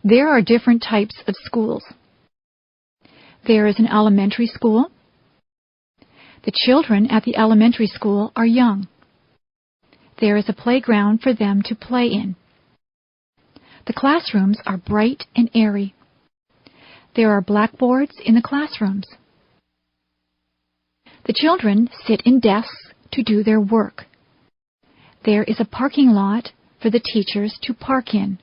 There are different types of schools. There is an elementary school. The children at the elementary school are young. There is a playground for them to play in. The classrooms are bright and airy. There are blackboards in the classrooms. The children sit in desks to do their work. There is a parking lot for the teachers to park in.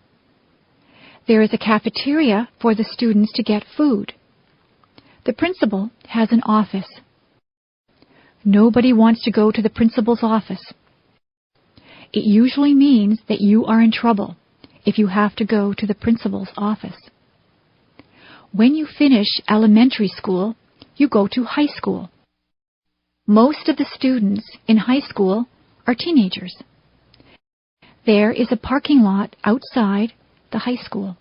There is a cafeteria for the students to get food. The principal has an office. Nobody wants to go to the principal's office. It usually means that you are in trouble if you have to go to the principal's office. When you finish elementary school, you go to high school. Most of the students in high school are teenagers. There is a parking lot outside the high school.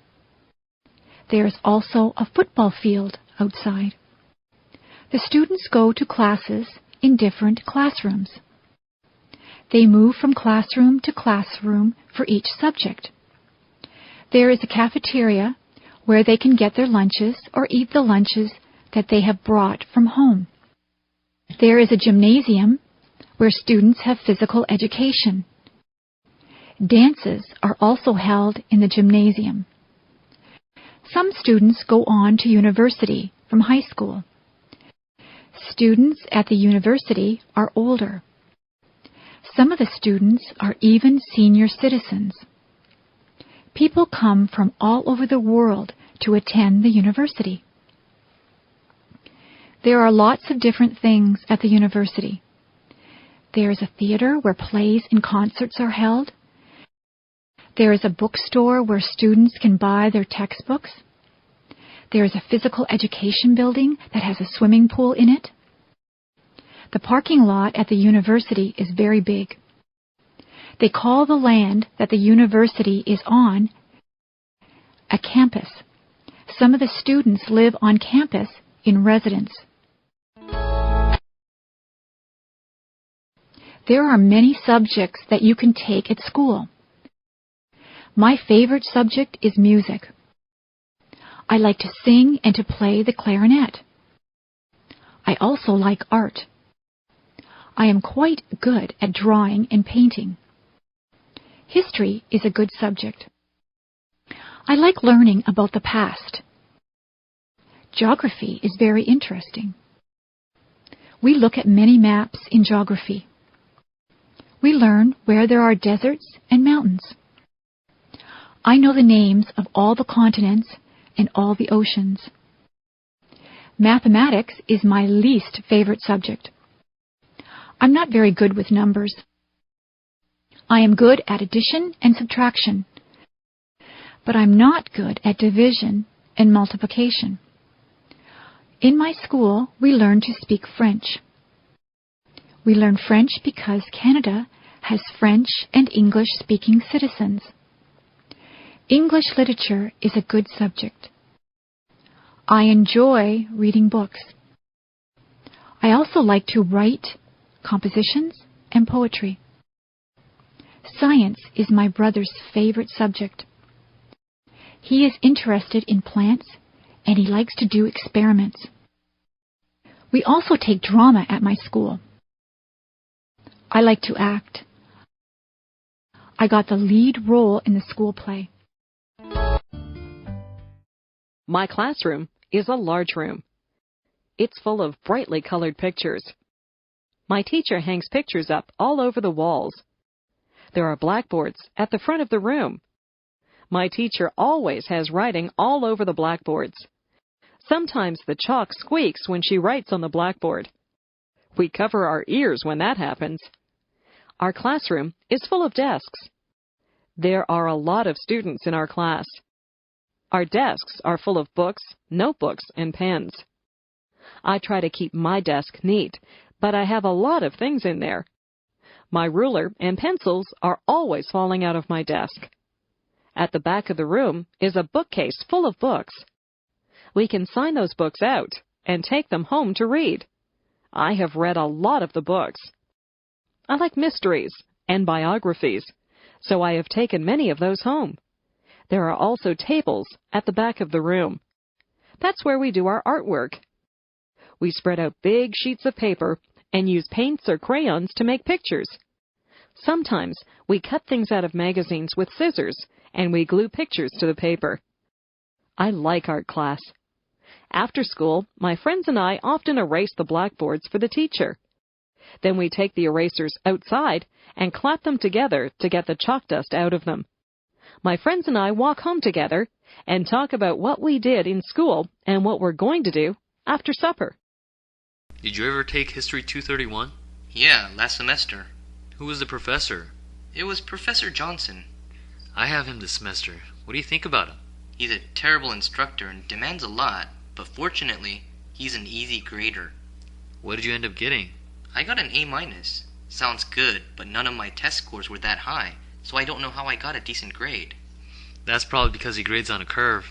There is also a football field outside. The students go to classes in different classrooms. They move from classroom to classroom for each subject. There is a cafeteria where they can get their lunches or eat the lunches that they have brought from home. There is a gymnasium where students have physical education. Dances are also held in the gymnasium. Some students go on to university from high school. Students at the university are older. Some of the students are even senior citizens. People come from all over the world to attend the university. There are lots of different things at the university. There is a theater where plays and concerts are held. There is a bookstore where students can buy their textbooks. There is a physical education building that has a swimming pool in it. The parking lot at the university is very big. They call the land that the university is on a campus. Some of the students live on campus in residence. There are many subjects that you can take at school. My favorite subject is music. I like to sing and to play the clarinet. I also like art. I am quite good at drawing and painting. History is a good subject. I like learning about the past. Geography is very interesting. We look at many maps in geography. We learn where there are deserts and mountains. I know the names of all the continents and all the oceans. Mathematics is my least favorite subject. I'm not very good with numbers. I am good at addition and subtraction, but I'm not good at division and multiplication. In my school, we learn to speak French. We learn French because Canada has French and English-speaking citizens. English literature is a good subject. I enjoy reading books. I also like to write compositions and poetry. Science is my brother's favorite subject. He is interested in plants and he likes to do experiments. We also take drama at my school. I like to act. I got the lead role in the school play. My classroom is a large room. It's full of brightly colored pictures. My teacher hangs pictures up all over the walls. There are blackboards at the front of the room. My teacher always has writing all over the blackboards. Sometimes the chalk squeaks when she writes on the blackboard. We cover our ears when that happens. Our classroom is full of desks. There are a lot of students in our class. Our desks are full of books, notebooks, and pens. I try to keep my desk neat, but I have a lot of things in there. My ruler and pencils are always falling out of my desk. At the back of the room is a bookcase full of books. We can sign those books out and take them home to read. I have read a lot of the books. I like mysteries and biographies, so I have taken many of those home. There are also tables at the back of the room. That's where we do our artwork. We spread out big sheets of paper and use paints or crayons to make pictures. Sometimes we cut things out of magazines with scissors and we glue pictures to the paper. I like art class. After school, my friends and I often erase the blackboards for the teacher. Then we take the erasers outside and clap them together to get the chalk dust out of them. My friends and I walk home together and talk about what we did in school and what we're going to do after supper. Did you ever take History 231? Yeah, last semester. Who was the professor? It was Professor Johnson. I have him this semester. What do you think about him? He's a terrible instructor and demands a lot, but fortunately, he's an easy grader. What did you end up getting? I got an A-. Sounds good, but none of my test scores were that high, so I don't know how I got a decent grade. That's probably because he grades on a curve.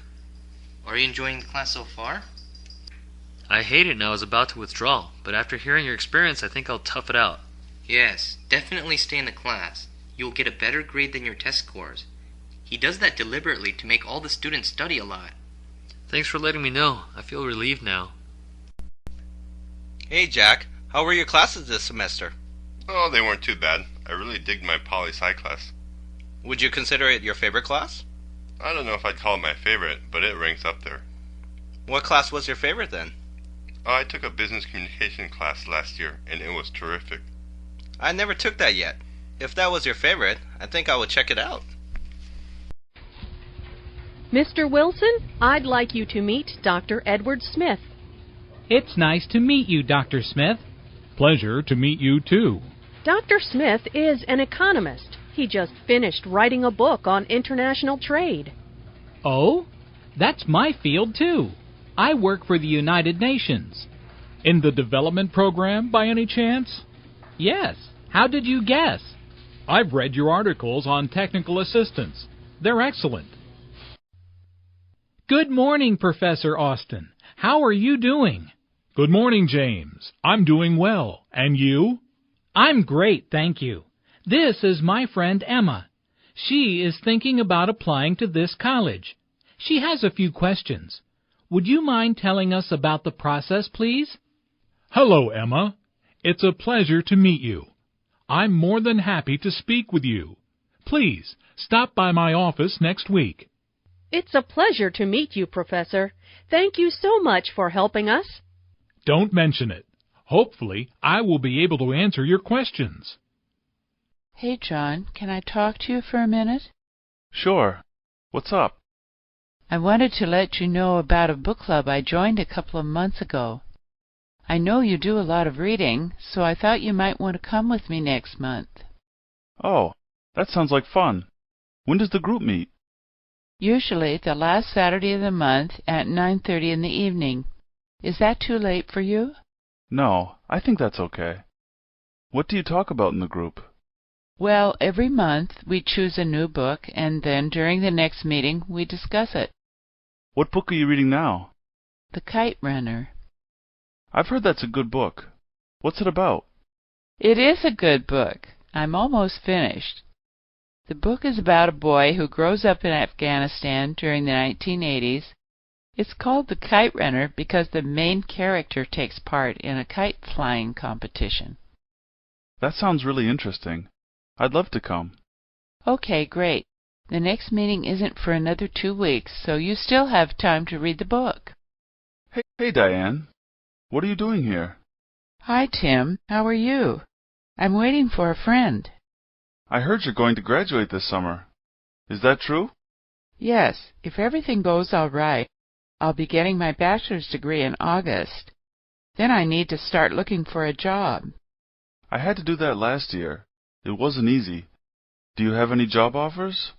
Are you enjoying the class so far? I hate it and I was about to withdraw, but after hearing your experience, I think I'll tough it out. Yes, definitely stay in the class. You'll get a better grade than your test scores. He does that deliberately to make all the students study a lot. Thanks for letting me know. I feel relieved now. Hey, Jack. How were your classes this semester? Oh, they weren't too bad. I really digged my poli-sci class. Would you consider it your favorite class? I don't know if I'd call it my favorite, but it ranks up there. What class was your favorite then? I took a business communication class last year, and it was terrific. I never took that yet. If that was your favorite, I think I would check it out. Mr. Wilson, I'd like you to meet Dr. Edward Smith. It's nice to meet you, Dr. Smith. Pleasure to meet you, too. Dr. Smith is an economist. He just finished writing a book on international trade. Oh? That's my field, too. I work for the United Nations. In the development program, by any chance? Yes. How did you guess? I've read your articles on technical assistance. They're excellent. Good morning, Professor Austin. How are you doing? Good morning, James. I'm doing well. And you? I'm great, thank you. This is my friend Emma. She is thinking about applying to this college. She has a few questions. Would you mind telling us about the process, please? Hello, Emma. It's a pleasure to meet you. I'm more than happy to speak with you. Please, stop by my office next week. It's a pleasure to meet you, Professor. Thank you so much for helping us. Don't mention it. Hopefully, I will be able to answer your questions. Hey, John, can I talk to you for a minute? Sure. What's up? I wanted to let you know about a book club I joined a couple of months ago. I know you do a lot of reading, so I thought you might want to come with me next month. Oh, that sounds like fun. When does the group meet? Usually the last Saturday of the month at 9:30 in the evening. Is that too late for you? No, I think that's okay. What do you talk about in the group? Well, every month we choose a new book, and then during the next meeting we discuss it. What book are you reading now? The Kite Runner. I've heard that's a good book. What's it about? It is a good book. I'm almost finished. The book is about a boy who grows up in Afghanistan during the 1980s. It's called The Kite Runner because the main character takes part in a kite flying competition. That sounds really interesting. I'd love to come. Okay, great. The next meeting isn't for another 2 weeks, so you still have time to read the book. Hey, Diane. What are you doing here? Hi, Tim. How are you? I'm waiting for a friend. I heard you're going to graduate this summer. Is that true? Yes, if everything goes all right, I'll be getting my bachelor's degree in August. Then I need to start looking for a job. I had to do that last year. It wasn't easy. Do you have any job offers?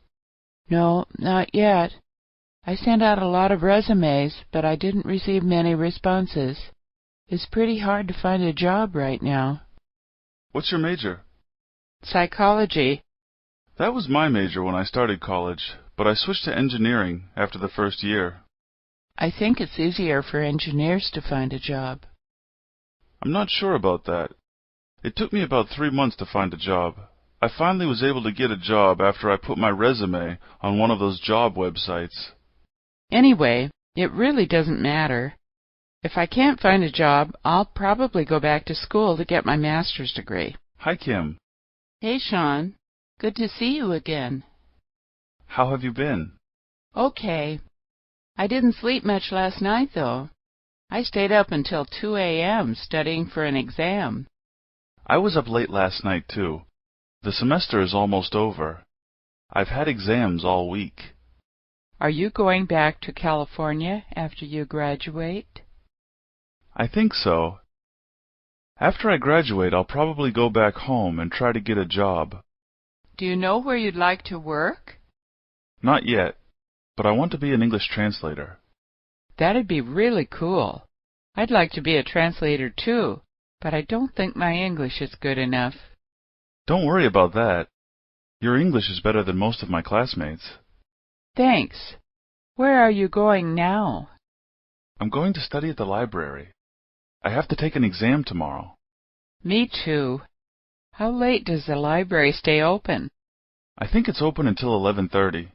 No, not yet. I sent out a lot of resumes, but I didn't receive many responses. It's pretty hard to find a job right now. What's your major? Psychology. That was my major when I started college, but I switched to engineering after the first year. I think it's easier for engineers to find a job. I'm not sure about that. It took me about 3 months to find a job. I finally was able to get a job after I put my resume on one of those job websites. Anyway, it really doesn't matter. If I can't find a job, I'll probably go back to school to get my master's degree. Hi, Kim. Hey, Sean. Good to see you again. How have you been? Okay. I didn't sleep much last night, though. I stayed up until 2 a.m. studying for an exam. I was up late last night, too. The semester is almost over. I've had exams all week. Are you going back to California after you graduate? I think so. After I graduate, I'll probably go back home and try to get a job. Do you know where you'd like to work? Not yet, but I want to be an English translator. That'd be really cool. I'd like to be a translator too, but I don't think my English is good enough. Don't worry about that. Your English is better than most of my classmates. Thanks. Where are you going now? I'm going to study at the library. I have to take an exam tomorrow. Me too. How late does the library stay open? I think it's open until 11:30.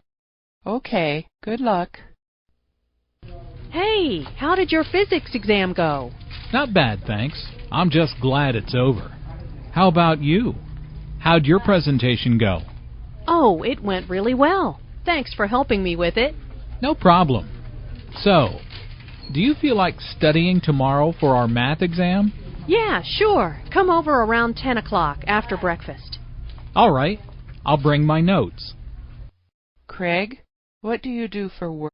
Okay, good luck. Hey, how did your physics exam go? Not bad, thanks. I'm just glad it's over. How about you? How'd your presentation go? Oh, it went really well. Thanks for helping me with it. No problem. So, do you feel like studying tomorrow for our math exam? Yeah, sure. Come over around 10 o'clock after breakfast. All right. I'll bring my notes. Craig, what do you do for work?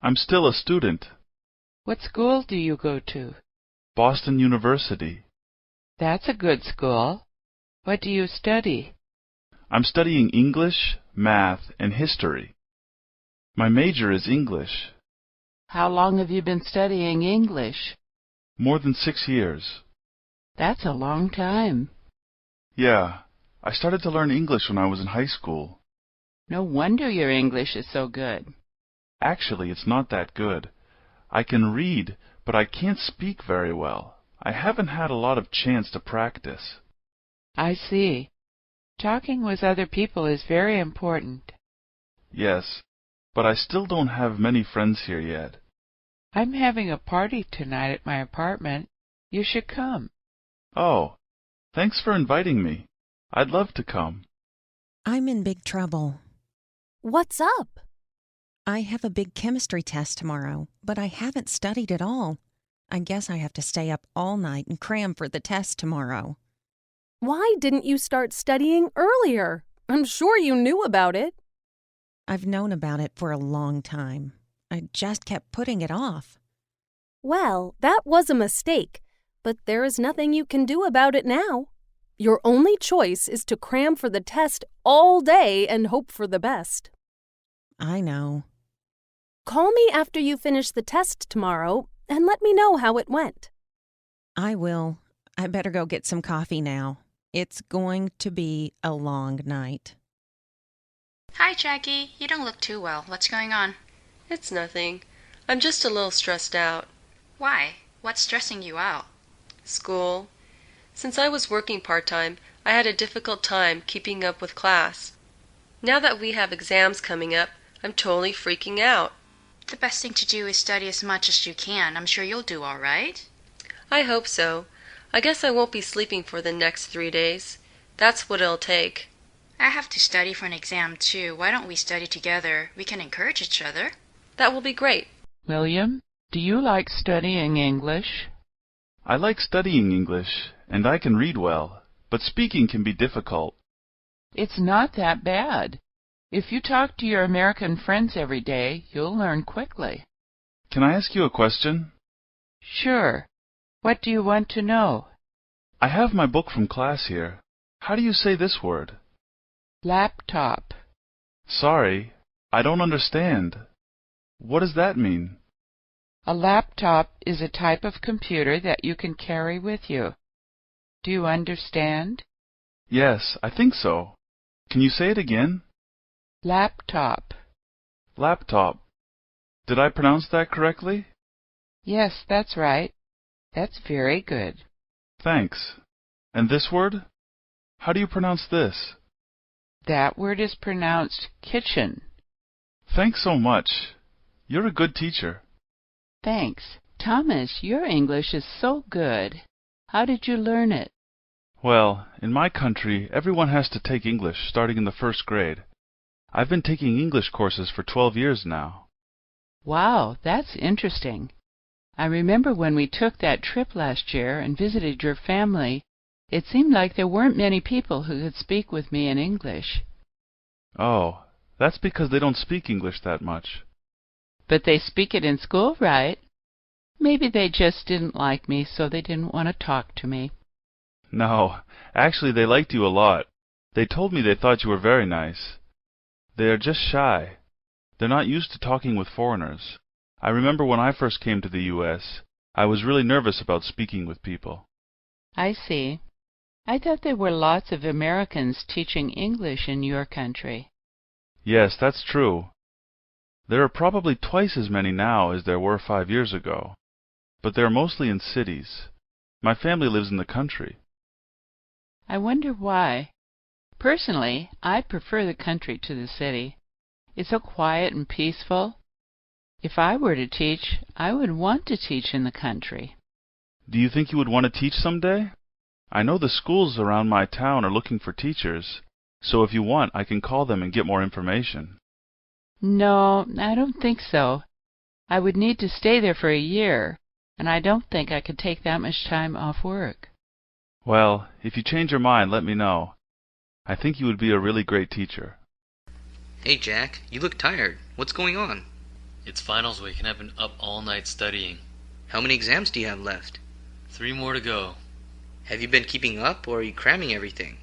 I'm still a student. What school do you go to? Boston University. That's a good school. What do you study? I'm studying English, math, and history. My major is English. How long have you been studying English? More than 6 years. That's a long time. Yeah, I started to learn English when I was in high school. No wonder your English is so good. Actually, it's not that good. I can read, but I can't speak very well. I haven't had a lot of chance to practice. I see. Talking with other people is very important. Yes, but I still don't have many friends here yet. I'm having a party tonight at my apartment. You should come. Oh, thanks for inviting me. I'd love to come. I'm in big trouble. What's up? I have a big chemistry test tomorrow, but I haven't studied at all. I guess I have to stay up all night and cram for the test tomorrow. Why didn't you start studying earlier? I'm sure you knew about it. I've known about it for a long time. I just kept putting it off. Well, that was a mistake, but there is nothing you can do about it now. Your only choice is to cram for the test all day and hope for the best. I know. Call me after you finish the test tomorrow and let me know how it went. I will. I better go get some coffee now. It's going to be a long night. Hi, Jackie. You don't look too well. What's going on? It's nothing. I'm just a little stressed out. Why? What's stressing you out? School. Since I was working part-time, I had a difficult time keeping up with class. Now that we have exams coming up, I'm totally freaking out. The best thing to do is study as much as you can. I'm sure you'll do all right. I hope so. I guess I won't be sleeping for the next 3 days. That's what it'll take. I have to study for an exam too. Why don't we study together? We can encourage each other. That will be great. William, do you like studying English? I like studying English, and I can read well, but speaking can be difficult. It's not that bad. If you talk to your American friends every day, you'll learn quickly. Can I ask you a question? Sure. What do you want to know? I have my book from class here. How do you say this word? Laptop. Sorry, I don't understand. What does that mean? A laptop is a type of computer that you can carry with you. Do you understand? Yes, I think so. Can you say it again? Laptop. Laptop. Did I pronounce that correctly? Yes, that's right. That's very good. Thanks. And this word? How do you pronounce this? That word is pronounced kitchen. Thanks so much. You're a good teacher. Thanks. Thomas, your English is so good. How did you learn it? Well, in my country, everyone has to take English starting in the first grade. I've been taking English courses for 12 years now. Wow, that's interesting. I remember when we took that trip last year and visited your family, it seemed like there weren't many people who could speak with me in English. Oh, that's because they don't speak English that much. But they speak it in school, right? Maybe they just didn't like me, so they didn't want to talk to me. No, actually they liked you a lot. They told me they thought you were very nice. They are just shy. They're not used to talking with foreigners. I remember when I first came to the U.S., I was really nervous about speaking with people. I see. I thought there were lots of Americans teaching English in your country. Yes, that's true. There are probably twice as many now as there were 5 years ago. But they're mostly in cities. My family lives in the country. I wonder why. Personally, I prefer the country to the city. It's so quiet and peaceful. If I were to teach, I would want to teach in the country. Do you think you would want to teach someday? I know the schools around my town are looking for teachers, so if you want, I can call them and get more information. No, I don't think so. I would need to stay there for a year, and I don't think I could take that much time off work. Well, if you change your mind, let me know. I think you would be a really great teacher. Hey, Jack, you look tired. What's going on? It's finals week and I've been up all night studying. How many exams do you have left? 3 more to go. Have you been keeping up, or are you cramming everything?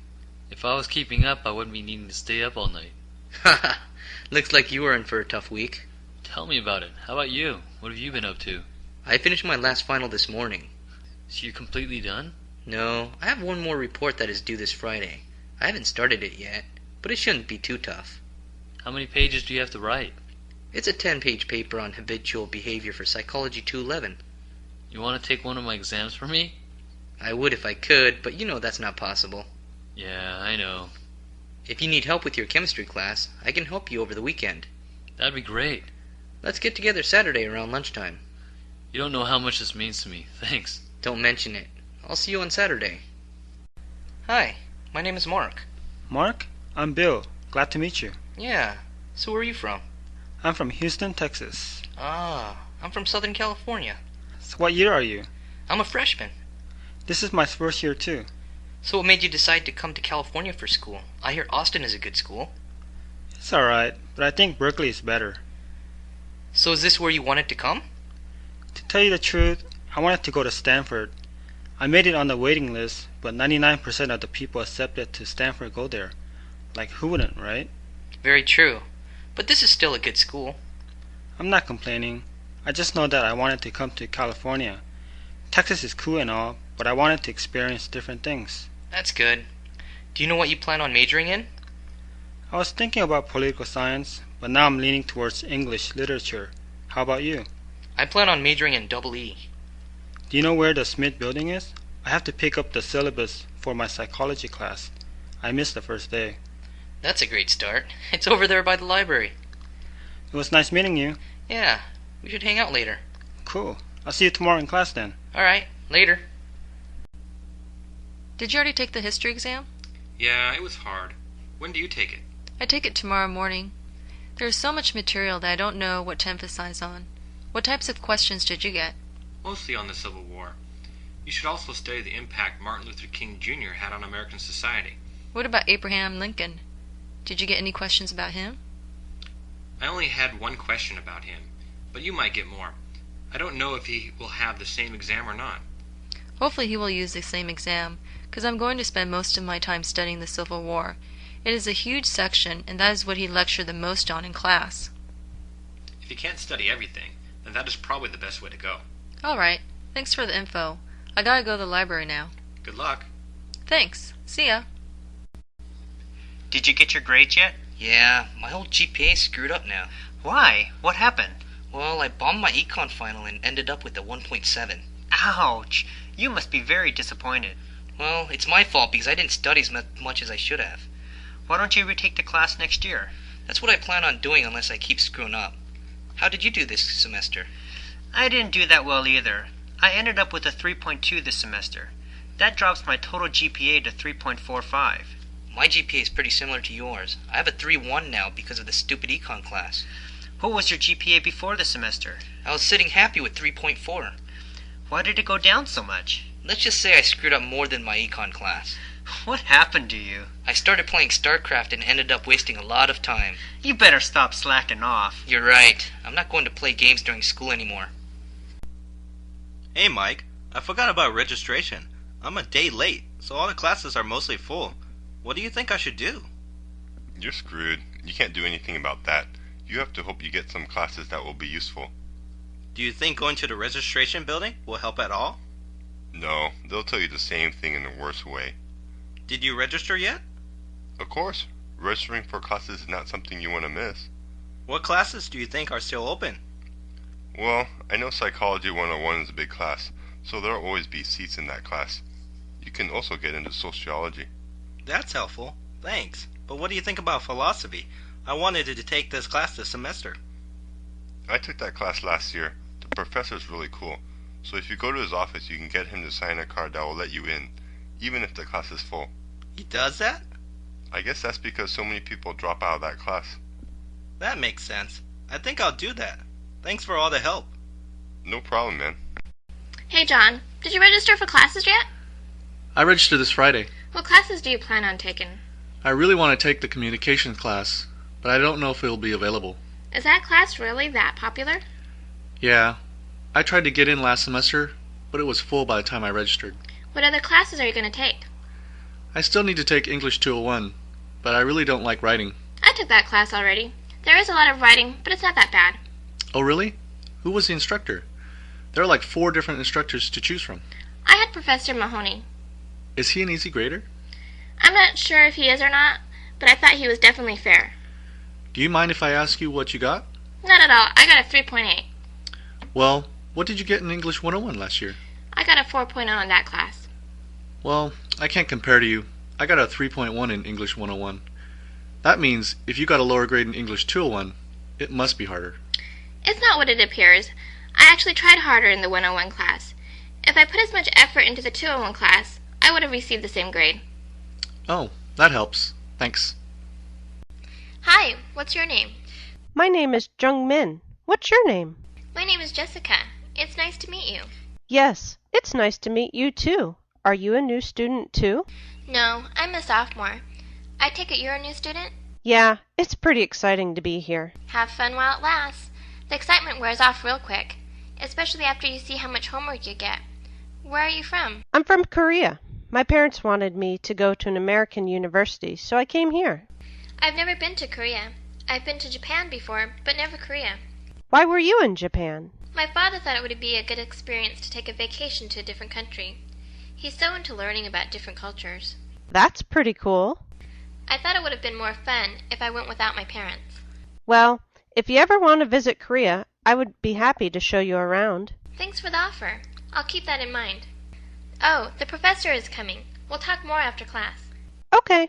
If I was keeping up, I wouldn't be needing to stay up all night. Haha, looks like you were in for a tough week. Tell me about it. How about you? What have you been up to? I finished my last final this morning. So you're completely done? No, I have one more report that is due this Friday. I haven't started it yet, but it shouldn't be too tough. How many pages do you have to write? It's a 10-page paper on habitual behavior for Psychology 211. You want to take one of my exams for me? I would if I could, but you know that's not possible. Yeah, I know. If you need help with your chemistry class, I can help you over the weekend. That'd be great. Let's get together Saturday around lunchtime. You don't know how much this means to me. Thanks. Don't mention it. I'll see you on Saturday. Hi, my name is Mark. Mark? I'm Bill. Glad to meet you. Yeah, so where are you from? I'm from Houston, Texas. Ah, I'm from Southern California. So what year are you? I'm a freshman. This is my first year too. So what made you decide to come to California for school? I hear Austin is a good school. It's alright, but I think Berkeley is better. So is this where you wanted to come? To tell you the truth, I wanted to go to Stanford. I made it on the waiting list, but 99% of the people accepted to Stanford go there. Like, who wouldn't, right? Very true. But this is still a good school. I'm not complaining. I just know that I wanted to come to California. Texas is cool and all, but I wanted to experience different things. That's good. Do you know what you plan on majoring in? I was thinking about political science, but now I'm leaning towards English literature. How about you? I plan on majoring in EE. Do you know where the Smith building is? I have to pick up the syllabus for my psychology class. I missed the first day. That's a great start. It's over there by the library. It was nice meeting you. Yeah, we should hang out later. Cool. I'll see you tomorrow in class then. Alright, later. Did you already take the history exam? Yeah, it was hard. When do you take it? I take it tomorrow morning. There is so much material that I don't know what to emphasize on. What types of questions did you get? Mostly on the Civil War. You should also study the impact Martin Luther King Jr. had on American society. What about Abraham Lincoln? Did you get any questions about him? I only had one question about him, but you might get more. I don't know if he will have the same exam or not. Hopefully he will use the same exam, because I'm going to spend most of my time studying the Civil War. It is a huge section, and that is what he lectured the most on in class. If you can't study everything, then that is probably the best way to go. Alright, thanks for the info. I gotta go to the library now. Good luck. Thanks. See ya. Did you get your grades yet? Yeah, my whole GPA is screwed up now. Why? What happened? Well, I bombed my econ final and ended up with a 1.7. Ouch! You must be very disappointed. Well, it's my fault because I didn't study as much as I should have. Why don't you retake the class next year? That's what I plan on doing unless I keep screwing up. How did you do this semester? I didn't do that well either. I ended up with a 3.2 this semester. That drops my total GPA to 3.45. My GPA is pretty similar to yours. I have a 3.1 now because of the stupid econ class. What was your GPA before the semester? I was sitting happy with 3.4. Why did it go down so much? Let's just say I screwed up more than my econ class. What happened to you? I started playing StarCraft and ended up wasting a lot of time. You better stop slacking off. You're right. I'm not going to play games during school anymore. Hey Mike, I forgot about registration. I'm a day late, so all the classes are mostly full. What do you think I should do? You're screwed. You can't do anything about that. You have to hope you get some classes that will be useful. Do you think going to the registration building will help at all? No, they'll tell you the same thing in a worse way. Did you register yet? Of course. Registering for classes is not something you want to miss. What classes do you think are still open? Well, I know Psychology 101 is a big class, so there'll always be seats in that class. You can also get into sociology. That's helpful. Thanks. But what do you think about philosophy? I wanted to take this class this semester. I took that class last year. The professor's really cool, so if you go to his office you can get him to sign a card that will let you in, even if the class is full. He does that? I guess that's because so many people drop out of that class. That makes sense. I think I'll do that. Thanks for all the help. No problem, man. Hey John, did you register for classes yet? I registered this Friday. What classes do you plan on taking? I really want to take the communications class, but I don't know if it will be available. Is that class really that popular? Yeah. I tried to get in last semester, but it was full by the time I registered. What other classes are you going to take? I still need to take English 201, but I really don't like writing. I took that class already. There is a lot of writing, but it's not that bad. Oh, really? Who was the instructor? There are like 4 different instructors to choose from. I had Professor Mahoney. Is he an easy grader? I'm not sure if he is or not, but I thought he was definitely fair. Do you mind if I ask you what you got? Not at all. I got a 3.8. Well, what did you get in English 101 last year? I got a 4.0 in that class. Well, I can't compare to you. I got a 3.1 in English 101. That means if you got a lower grade in English 201, it must be harder. It's not what it appears. I actually tried harder in the 101 class. If I put as much effort into the 201 class, I would have received the same grade. Oh, that helps. Thanks. Hi, what's your name? My name is Jung Min. What's your name? My name is Jessica. It's nice to meet you. Yes, it's nice to meet you too. Are you a new student too? No, I'm a sophomore. I take it you're a new student? Yeah, it's pretty exciting to be here. Have fun while it lasts. The excitement wears off real quick, especially after you see how much homework you get. Where are you from? I'm from Korea. My parents wanted me to go to an American university, so I came here. I've never been to Korea. I've been to Japan before, but never Korea. Why were you in Japan? My father thought it would be a good experience to take a vacation to a different country. He's so into learning about different cultures. That's pretty cool. I thought it would have been more fun if I went without my parents. Well, if you ever want to visit Korea, I would be happy to show you around. Thanks for the offer. I'll keep that in mind. Oh, the professor is coming. We'll talk more after class. Okay.